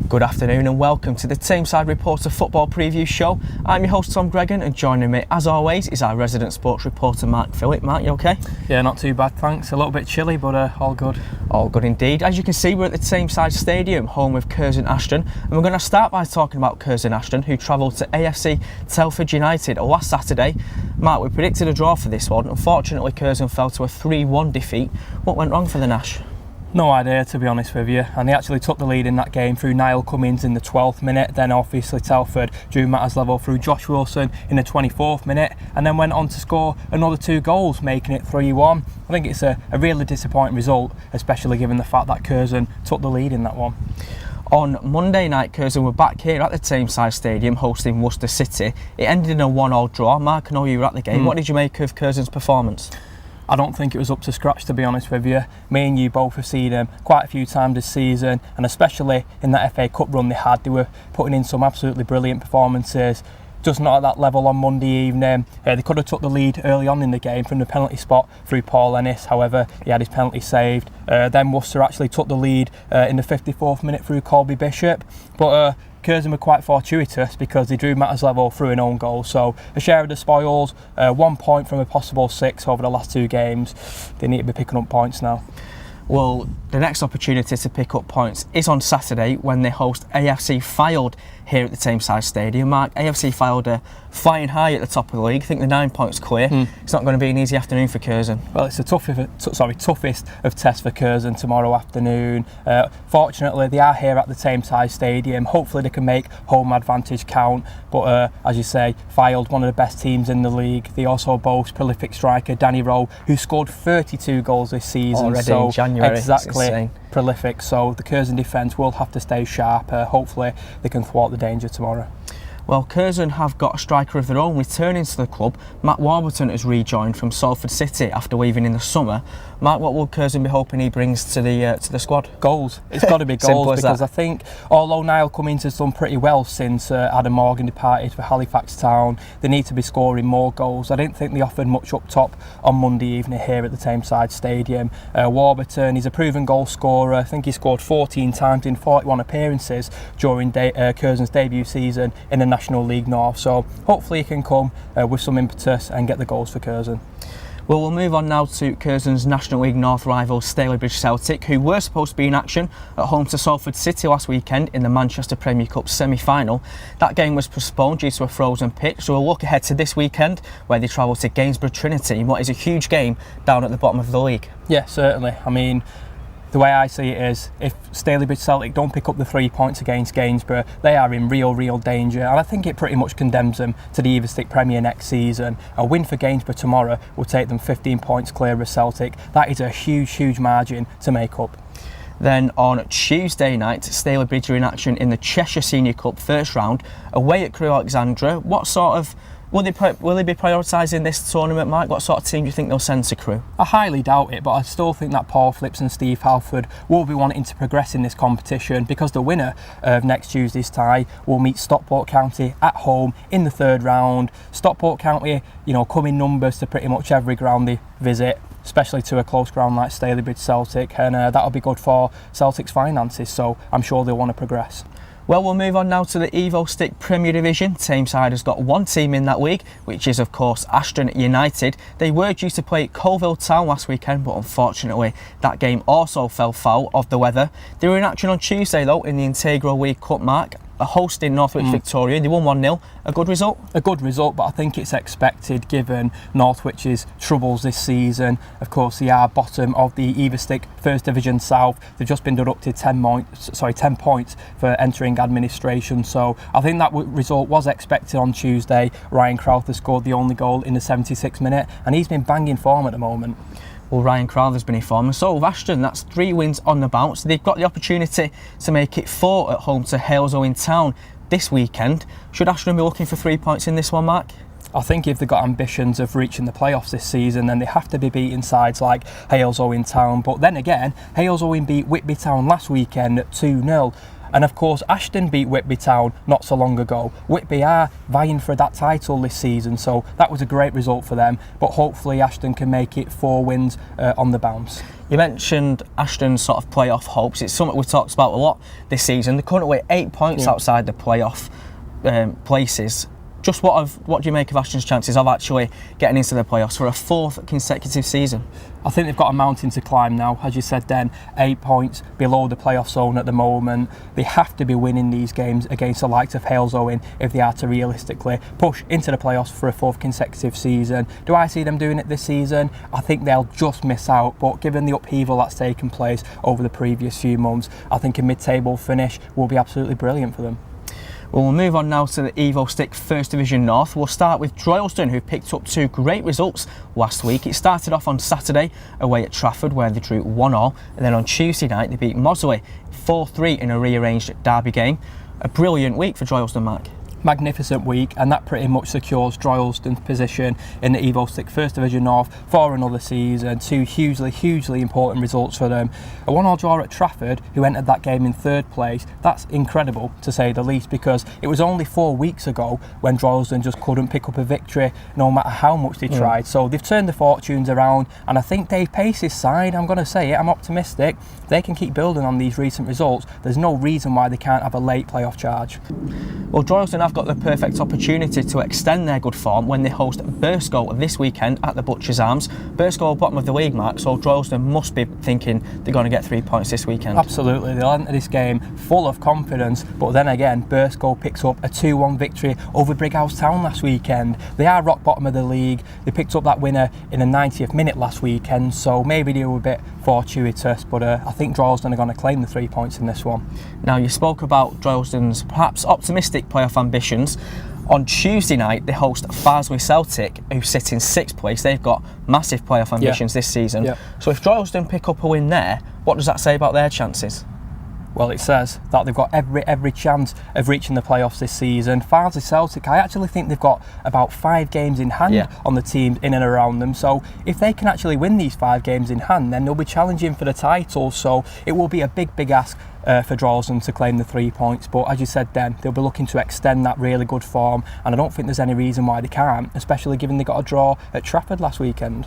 Good afternoon and welcome to the Tameside Reporter Football Preview Show. I'm your host Tom Gregan and joining me as always is our resident sports reporter Mark Phillip. Mark, you okay? Yeah, not too bad thanks. A little bit chilly but all good. All good indeed. As you can see, we're at the Tameside Stadium, home of Curzon Ashton, and we're going to start by talking about Curzon Ashton, who travelled to AFC Telford United last Saturday. Mark, we predicted a draw for this one. Unfortunately, Curzon fell to a 3-1 defeat. What went wrong for the Nash? No idea, to be honest with you, and they actually took the lead in that game through Niall Cummings in the 12th minute, then obviously Telford drew matters level through Josh Wilson in the 24th minute, and then went on to score another 2 goals, making it 3-1. I think it's a really disappointing result, especially given the fact that Curzon took the lead in that one. On Monday night, Curzon were back here at the Tameside Stadium hosting Worcester City. It ended in a 1-1 draw. Mark, I know you were at the game. What did you make of Curzon's performance? I don't think it was up to scratch, to be honest with you. Me and you both have seen them quite a few times this season, and especially in that FA Cup run they were putting in some absolutely brilliant performances. Just not at that level on Monday evening. They could have took the lead early on in the game from the penalty spot through Paul Ennis. However, he had his penalty saved. Then Worcester actually took the lead in the 54th minute through Colby Bishop. But Curzon were quite fortuitous because they drew matters level through an own goal. So a share of the spoils, 1 point from a possible 6 over the last 2 games. They need to be picking up points now. Well, the next opportunity to pick up points is on Saturday when they host AFC Fylde here at the Tameside Stadium. Mark, AFC Fylde are flying high at the top of the league. I think they're 9 points clear. It's not going to be an easy afternoon for Curzon. Well, it's the toughest of tests for Curzon tomorrow afternoon. Fortunately, they are here at the Tameside Stadium. Hopefully they can make home advantage count. But as you say, Fylde, one of the best teams in the league. They also boast prolific striker Danny Rowe, who scored 32 goals this season. Already in January. Exactly. Prolific. So the Curzon defence will have to stay sharp. Hopefully they can thwart the danger tomorrow. Well, Curzon have got a striker of their own returning to the club. Matt Warburton has rejoined from Salford City after leaving in the summer. Mark, what will Curzon be hoping he brings to the squad? Goals. It's got to be goals because I think although Niall Cummings has done pretty well since Adam Morgan departed for Halifax Town, they need to be scoring more goals. I didn't think they offered much up top on Monday evening here at the Tameside Stadium. Warburton, he's a proven goal scorer. I think he scored 14 times in 41 appearances during Curzon's debut season in the National League North. So hopefully he can come with some impetus and get the goals for Curzon. Well, we'll move on now to Curzon's National League North rival Stalybridge Celtic, who were supposed to be in action at home to Salford City last weekend in the Manchester Premier Cup semi-final. That game was postponed due to a frozen pitch, so we'll look ahead to this weekend where they travel to Gainsborough Trinity in what is a huge game down at the bottom of the league. Yeah, certainly. I mean, the way I see it is, if Stalybridge Celtic don't pick up the 3 points against Gainsborough, they are in real danger, and I think it pretty much condemns them to the Everstick Premier next season. A win for Gainsborough tomorrow will take them 15 points clear of Celtic. That is a huge margin to make up. Then on Tuesday night, Stalybridge are in action in the Cheshire Senior Cup first round away at Crewe Alexandra. What sort of Will they be prioritising this tournament, Mike? What sort of team do you think they'll send to Crewe? I highly doubt it, but I still think that Paul Phillips and Steve Halford will be wanting to progress in this competition because the winner of next Tuesday's tie will meet Stockport County at home in the 3rd round. Stockport County, come in numbers to pretty much every ground they visit, especially to a close ground like Stalybridge Celtic, and that'll be good for Celtic's finances, so I'm sure they'll want to progress. Well, we'll move on now to the Evo-Stick Premier Division. Tameside has got one team in that league, which is of course Ashton United. They were due to play Colville Town last weekend, but unfortunately that game also fell foul of the weather. They were in action on Tuesday though in the Integral League Cup, Mark, hosting Northwich Victoria. They won 1-0. A good result? A good result, but I think it's expected given Northwich's troubles this season. Of course, they are bottom of the Everstick First Division South. They've just been deducted 10 points for entering administration. So I think that result was expected on Tuesday. Ryan Crowther scored the only goal in the 76th minute, and he's been banging form at the moment. Well, Ryan Crowther's been in form, and so have Ashton. That's 3 wins on the bounce. They've got the opportunity to make it 4 at home to Halesoe in town this weekend. Should Ashton be looking for 3 points in this one, Mark? I think if they've got ambitions of reaching the playoffs this season, then they have to be beating sides like Halesoe in town. But then again, Halesoe beat Whitby Town last weekend at 2-0. And of course, Ashton beat Whitby Town not so long ago. Whitby are vying for that title this season, so that was a great result for them. But hopefully Ashton can make it 4 wins on the bounce. You mentioned Ashton's sort of playoff hopes. It's something we've talked about a lot this season. They're currently 8 points outside the playoff places. Just what do you make of Ashton's chances of actually getting into the playoffs for a 4th consecutive season? I think they've got a mountain to climb now. As you said then, 8 points below the playoff zone at the moment. They have to be winning these games against the likes of Halesowen if they are to realistically push into the playoffs for a 4th consecutive season. Do I see them doing it this season? I think they'll just miss out, but given the upheaval that's taken place over the previous few months, I think a mid-table finish will be absolutely brilliant for them. Well, we'll move on now to the Evo Stick First Division North. We'll start with Droylsden, who picked up 2 great results last week. It started off on Saturday away at Trafford, where they drew 1-1, and then on Tuesday night they beat Mossley 4-3 in a rearranged derby game. A brilliant week for Droylsden, Mark. Magnificent week, and that pretty much secures Droylsden's position in the Evo Stick First Division North for another season. 2 hugely important results for them. A 1-1 draw at Trafford, who entered that game in 3rd place. That's incredible to say the least, because it was only 4 weeks ago when Droylsden just couldn't pick up a victory no matter how much they tried. So they've turned the fortunes around, and I think Dave Pace's side, I'm going to say it, I'm optimistic, they can keep building on these recent results. There's no reason why they can't have a late playoff charge. Well, Droylsden have got the perfect opportunity to extend their good form when they host Burscough this weekend at the Butchers Arms. Burscough are bottom of the league, Mark, so Droylsden must be thinking they're going to get 3 points this weekend. Absolutely, they'll enter this game full of confidence, but then again, Burscough picks up a 2-1 victory over Brighouse Town last weekend. They are rock bottom of the league. They picked up that winner in the 90th minute last weekend, so maybe they were a bit fortuitous, but I think Droylsden are going to claim the 3 points in this one. Now, you spoke about Droylsden's perhaps optimistic playoff ambitions. On Tuesday night, they host Farsley Celtic, who sit in 6th place. They've got massive playoff ambitions this season. So if Droylsden pick up a win there, what does that say about their chances? Well, it says that they've got every chance of reaching the playoffs this season. Farsley Celtic, I actually think they've got about 5 games in hand on the teams in and around them. So if they can actually win these 5 games in hand, then they'll be challenging for the title. So it will be a big ask for Droylsden to claim the 3 points. But as you said then, they'll be looking to extend that really good form, and I don't think there's any reason why they can't, especially given they got a draw at Trafford last weekend.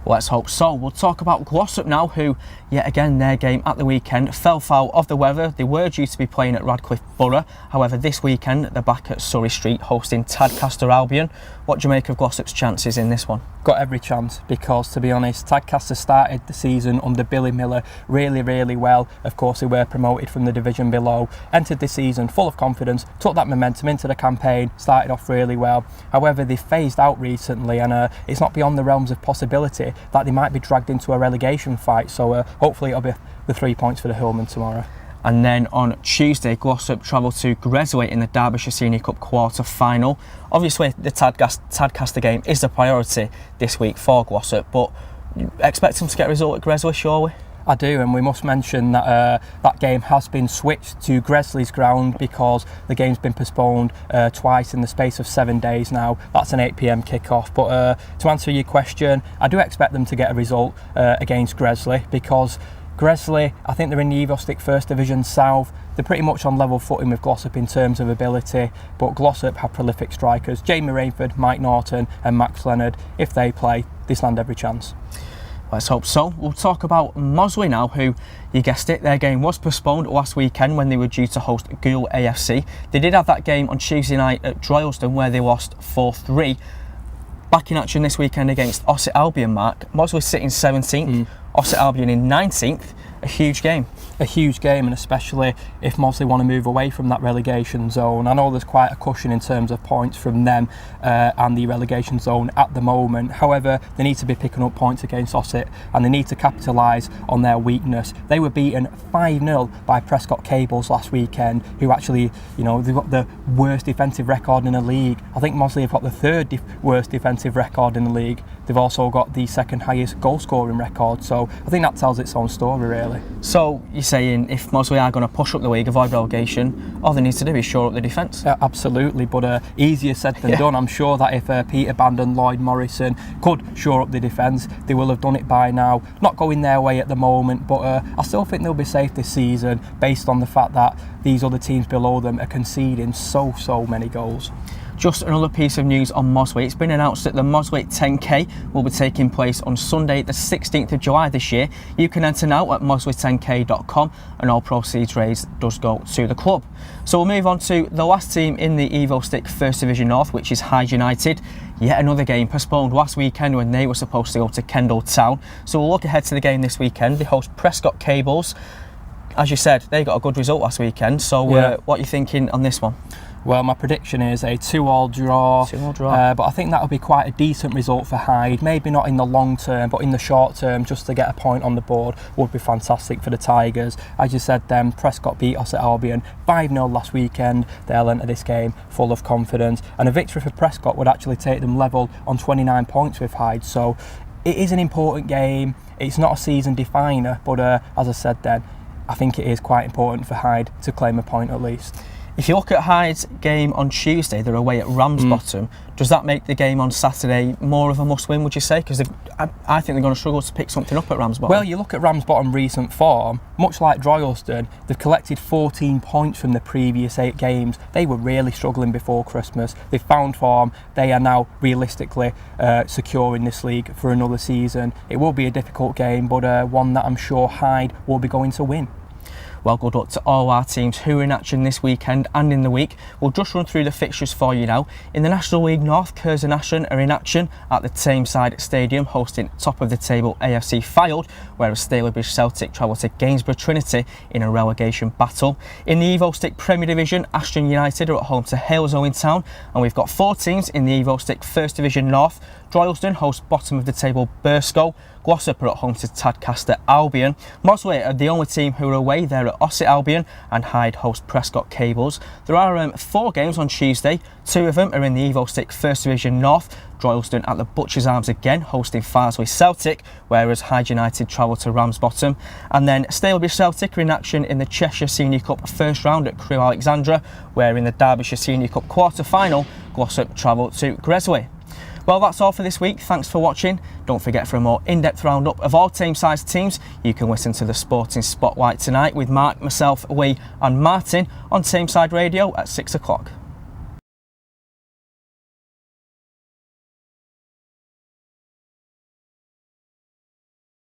Let's hope so. We'll talk about Glossop now, who, yet again, their game at the weekend fell foul of the weather. They were due to be playing at Radcliffe Borough. However, this weekend, they're back at Surrey Street hosting Tadcaster Albion. What do you make of Glossop's chances in this one? Got every chance, because to be honest, Tadcaster started the season under Billy Miller really well. Of course, they were promoted from the division below, entered the season full of confidence, took that momentum into the campaign, started off really well. However, they phased out recently, and it's not beyond the realms of possibility that they might be dragged into a relegation fight. So hopefully it'll be the 3 points for the Hillman tomorrow. And then on Tuesday, Glossop travel to Gresley in the Derbyshire Senior Cup quarter final. Obviously, the Tadcaster game is the priority this week for Glossop, but you expect them to get a result at Gresley, surely? I do, and we must mention that that game has been switched to Gresley's ground because the game's been postponed twice in the space of 7 days now. That's an 8 p.m. kick-off. But to answer your question, I do expect them to get a result against Gresley, because Gresley, I think they're in the Evo Stick First Division South. They're pretty much on level footing with Glossop in terms of ability, but Glossop have prolific strikers. Jamie Rainford, Mike Norton and Max Leonard. If they play, they stand every chance. Let's hope so. We'll talk about Mossley now, who, you guessed it, their game was postponed last weekend when they were due to host Goole AFC. They did have that game on Tuesday night at Droylsden, where they lost 4-3. Back in action this weekend against Ossett Albion, Mark. Mossley sitting 17th, Ossett Albion in 19th. A huge game. A huge game, and especially if Mossley want to move away from that relegation zone. I know there's quite a cushion in terms of points from them and the relegation zone at the moment. However, they need to be picking up points against Ossett, and they need to capitalise on their weakness. They were beaten 5-0 by Prescott Cables last weekend, who actually, you know, they've got the worst defensive record in the league. I think Mossley have got the third worst defensive record in the league. They've also got the second highest goal scoring record, so I think that tells its own story, really. So you're saying if Mossley are going to push up the league, avoid relegation, all they need to do is shore up the defence? Absolutely, but easier said than done. I'm sure that if Peter Bandon, Lloyd Morrison could shore up the defence, they will have done it by now. Not going their way at the moment, but I still think they'll be safe this season based on the fact that these other teams below them are conceding so many goals. Just another piece of news on Mosway. It's been announced that the Mosway 10K will be taking place on Sunday the 16th of July this year. You can enter now at mosway10k.com and all proceeds raised does go to the club. So we'll move on to the last team in the Evo Stick First Division North, which is Hyde United. Yet another game postponed last weekend when they were supposed to go to Kendal Town. So we'll look ahead to the game this weekend. They host Prescott Cables. As you said, they got a good result last weekend. So what are you thinking on this one? Well, my prediction is a 2-2 draw. 2-2 draw. But I think that'll be quite a decent result for Hyde. Maybe not in the long term, but in the short term, just to get a point on the board would be fantastic for the Tigers. As you said, Prescott beat Ossett Albion 5-0 last weekend. They'll enter this game full of confidence. And a victory for Prescott would actually take them level on 29 points with Hyde. So it is an important game. It's not a season definer, but as I said then, I think it is quite important for Hyde to claim a point at least. If you look at Hyde's game on Tuesday, they're away at Ramsbottom. Does that make the game on Saturday more of a must-win, would you say? Because I think they're going to struggle to pick something up at Ramsbottom. Well, you look at Ramsbottom recent form, much like Droylsden, they've collected 14 points from the previous 8 games. They were really struggling before Christmas. They've found form. They are now realistically secure in this league for another season. It will be a difficult game, but one that I'm sure Hyde will be going to win. Well, good luck to all our teams who are in action this weekend and in the week. We'll just run through the fixtures for you now. In the National League North, Curzon Ashton are in action at the Tameside Stadium, hosting top of the table AFC Fylde, whereas Stalybridge Celtic travel to Gainsborough Trinity in a relegation battle. In the Evo Stick Premier Division, Ashton United are at home to Halesowen Town, and we've got 4 teams in the Evo Stick First Division North. Droylsden hosts bottom of the table Burscough. Glossop are at home to Tadcaster Albion. Mosway are the only team who are away. They're at Ossett Albion, and Hyde host Prescott Cables. There are 4 games on Tuesday. 2 of them are in the Evo Stick First Division North. Droylsden at the Butchers Arms again, hosting Farsley Celtic, whereas Hyde United travel to Ramsbottom. And then Stalybridge Celtic are in action in the Cheshire Senior Cup first round at Crewe Alexandra, where in the Derbyshire Senior Cup quarter final, Glossop travel to Gresway. Well, that's all for this week. Thanks for watching. Don't forget, for a more in-depth roundup of all Tameside teams, you can listen to the Sporting Spotlight tonight with Mark, myself, Lee and Martin on Tameside Radio at 6 o'clock.